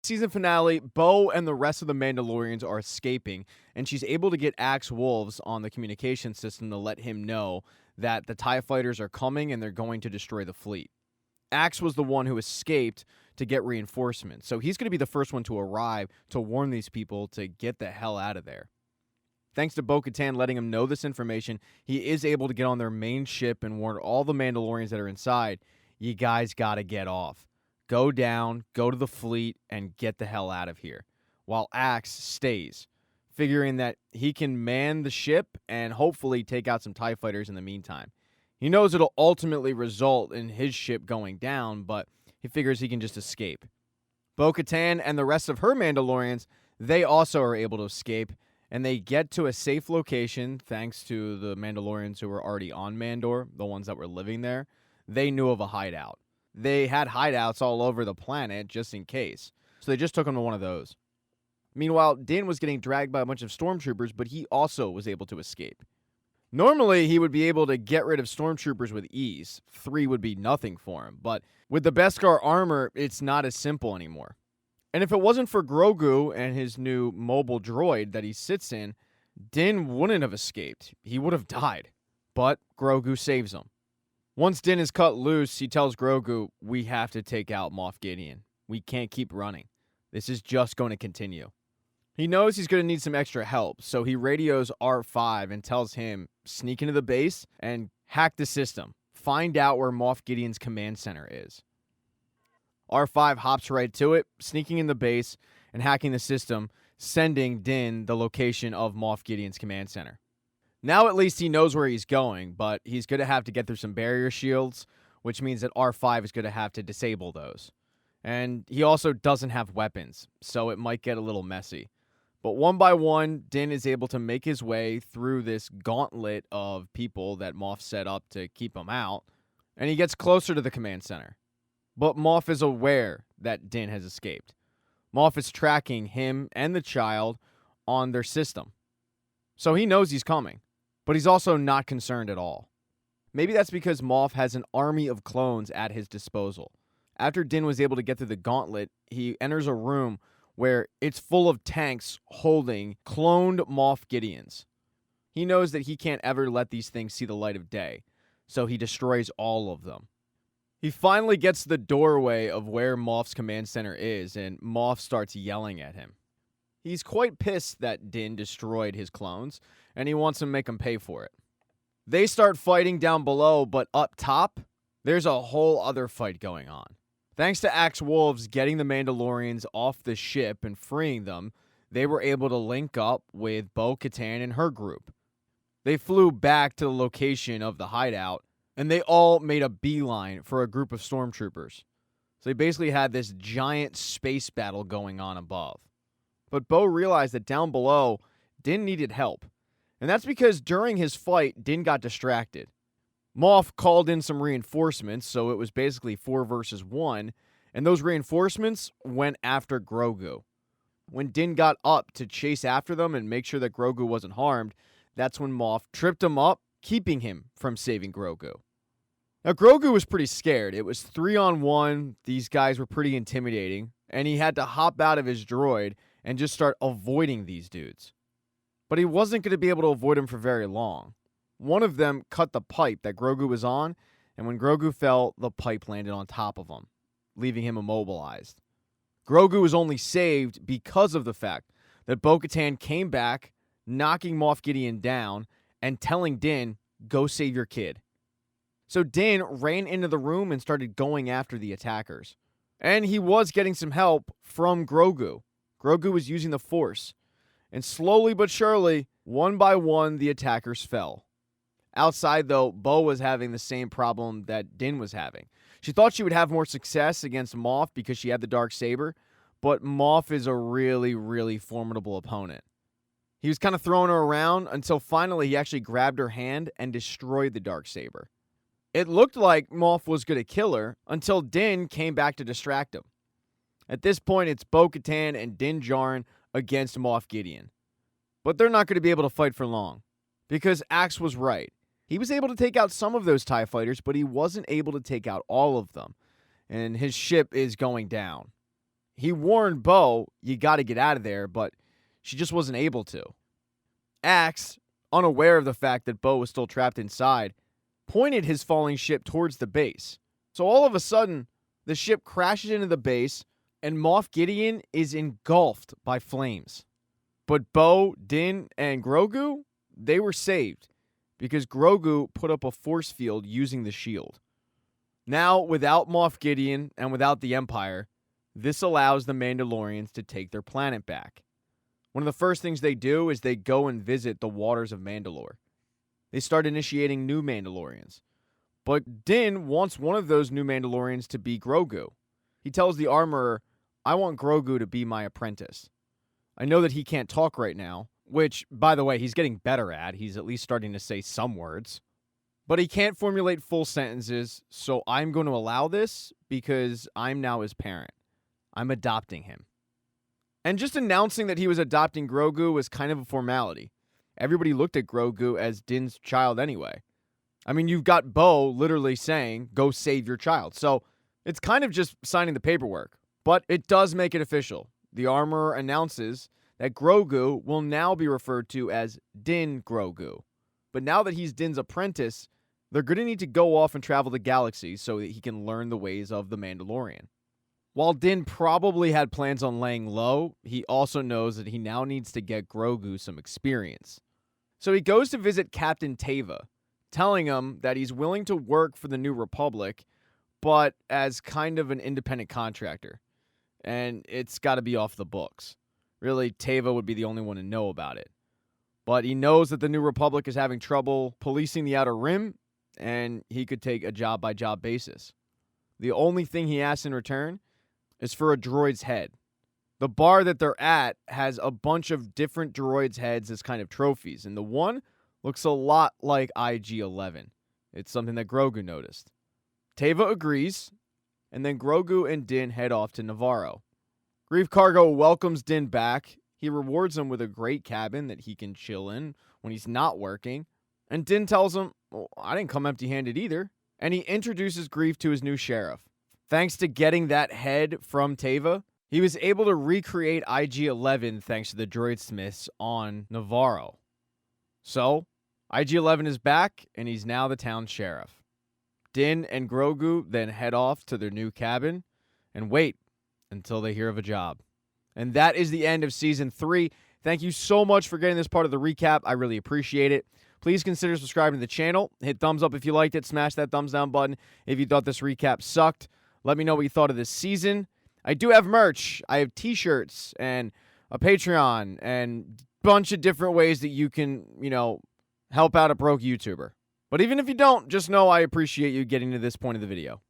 Season finale, Bo and the rest of the Mandalorians are escaping, and she's able to get Axe Wolves on the communication system to let him know that the TIE fighters are coming and they're going to destroy the fleet. Axe was the one who escaped to get reinforcements, so he's going to be the first one to arrive to warn these people to get the hell out of there. Thanks to Bo-Katan letting him know this information, he is able to get on their main ship and warn all the Mandalorians that are inside, you guys gotta get off. Go down, go to the fleet, and get the hell out of here. While Axe stays, figuring that he can man the ship and hopefully take out some TIE fighters in the meantime. He knows it'll ultimately result in his ship going down, but he figures he can just escape. Bo-Katan and the rest of her Mandalorians, they also are able to escape, and they get to a safe location thanks to the Mandalorians who were already on Mandor, the ones that were living there. They knew of a hideout. They had hideouts all over the planet just in case, so they just took him to one of those. Meanwhile, Din was getting dragged by a bunch of stormtroopers, but he also was able to escape. Normally, he would be able to get rid of stormtroopers with ease. 3 would be nothing for him, but with the Beskar armor, it's not as simple anymore. And if it wasn't for Grogu and his new mobile droid that he sits in, Din wouldn't have escaped. He would have died. But Grogu saves him. Once Din is cut loose, he tells Grogu, we have to take out Moff Gideon. We can't keep running. This is just going to continue. He knows he's going to need some extra help, so he radios R5 and tells him, sneak into the base and hack the system. Find out where Moff Gideon's command center is. R5 hops right to it, sneaking in the base and hacking the system, sending Din the location of Moff Gideon's command center. Now at least he knows where he's going, but he's going to have to get through some barrier shields, which means that R5 is going to have to disable those. And he also doesn't have weapons, so it might get a little messy. But one by one, Din is able to make his way through this gauntlet of people that Moff set up to keep him out, and he gets closer to the command center. But Moff is aware that Din has escaped. Moff is tracking him and the child on their system. So he knows he's coming, but he's also not concerned at all. Maybe that's because Moff has an army of clones at his disposal. After Din was able to get through the gauntlet, he enters a room where it's full of tanks holding cloned Moff Gideons. He knows that he can't ever let these things see the light of day, so he destroys all of them. He finally gets to the doorway of where Moff's command center is, and Moff starts yelling at him. He's quite pissed that Din destroyed his clones, and he wants to make him pay for it. They start fighting down below, but up top, there's a whole other fight going on. Thanks to Axe Wolves getting the Mandalorians off the ship and freeing them, they were able to link up with Bo-Katan and her group. They flew back to the location of the hideout, and they all made a beeline for a group of stormtroopers. So they basically had this giant space battle going on above. But Bo realized that down below, Din needed help. And that's because during his fight, Din got distracted. Moff called in some reinforcements, so it was basically 4 versus 1, and those reinforcements went after Grogu. When Din got up to chase after them and make sure that Grogu wasn't harmed, that's when Moff tripped him up, keeping him from saving Grogu. Now, Grogu was pretty scared. It was 3-on-1. These guys were pretty intimidating, and he had to hop out of his droid and just start avoiding these dudes. But he wasn't going to be able to avoid them for very long. One of them cut the pipe that Grogu was on, and when Grogu fell, the pipe landed on top of him, leaving him immobilized. Grogu was only saved because of the fact that Bo-Katan came back, knocking Moff Gideon down, and telling Din, go save your kid. So Din ran into the room and started going after the attackers. And he was getting some help from Grogu. Grogu was using the Force. And slowly but surely, one by one, the attackers fell. Outside, though, Bo was having the same problem that Din was having. She thought she would have more success against Moff because she had the Darksaber, but Moff is a really, really formidable opponent. He was kind of throwing her around until finally he actually grabbed her hand and destroyed the Darksaber. It looked like Moff was going to kill her until Din came back to distract him. At this point, it's Bo-Katan and Din Djarin against Moff Gideon. But they're not going to be able to fight for long, because Axe was right. He was able to take out some of those TIE fighters, but he wasn't able to take out all of them, and his ship is going down. He warned Bo, you got to get out of there, but she just wasn't able to. Axe, unaware of the fact that Bo was still trapped inside, pointed his falling ship towards the base. So all of a sudden, the ship crashes into the base, and Moff Gideon is engulfed by flames. But Bo, Din, and Grogu, they were saved because Grogu put up a force field using the shield. Now, without Moff Gideon and without the Empire, this allows the Mandalorians to take their planet back. One of the first things they do is they go and visit the waters of Mandalore. They start initiating new Mandalorians. But Din wants one of those new Mandalorians to be Grogu. He tells the armorer, I want Grogu to be my apprentice. I know that he can't talk right now, which, by the way, he's getting better at. He's at least starting to say some words. But he can't formulate full sentences, so I'm going to allow this because I'm now his parent. I'm adopting him. And just announcing that he was adopting Grogu was kind of a formality. Everybody looked at Grogu as Din's child anyway. I mean, you've got Bo literally saying, go save your child. So it's kind of just signing the paperwork. But it does make it official. The armorer announces that Grogu will now be referred to as Din Grogu. But now that he's Din's apprentice, they're going to need to go off and travel the galaxy so that he can learn the ways of the Mandalorian. While Din probably had plans on laying low, he also knows that he now needs to get Grogu some experience. So he goes to visit Captain Teva, telling him that he's willing to work for the New Republic, but as kind of an independent contractor. And it's got to be off the books. Really, Teva would be the only one to know about it. But he knows that the New Republic is having trouble policing the Outer Rim, and he could take a job-by-job basis. The only thing he asks in return is for a droid's head. The bar that they're at has a bunch of different droids' heads as kind of trophies, and the one looks a lot like IG-11. It's something that Grogu noticed. Teva agrees, and then Grogu and Din head off to Navarro. Grief Karga welcomes Din back. He rewards him with a great cabin that he can chill in when he's not working. And Din tells him, well, I didn't come empty-handed either. And he introduces Grief to his new sheriff. Thanks to getting that head from Teva, he was able to recreate IG-11 thanks to the droid smiths on Navarro. So, IG-11 is back, and he's now the town sheriff. Din and Grogu then head off to their new cabin and wait until they hear of a job. And that is the end of Season 3. Thank you so much for getting this part of the recap. I really appreciate it. Please consider subscribing to the channel. Hit thumbs up if you liked it. Smash that thumbs down button if you thought this recap sucked. Let me know what you thought of this season. I do have merch. I have t-shirts and a Patreon and a bunch of different ways that you can, help out a broke YouTuber. But even if you don't, just know I appreciate you getting to this point of the video.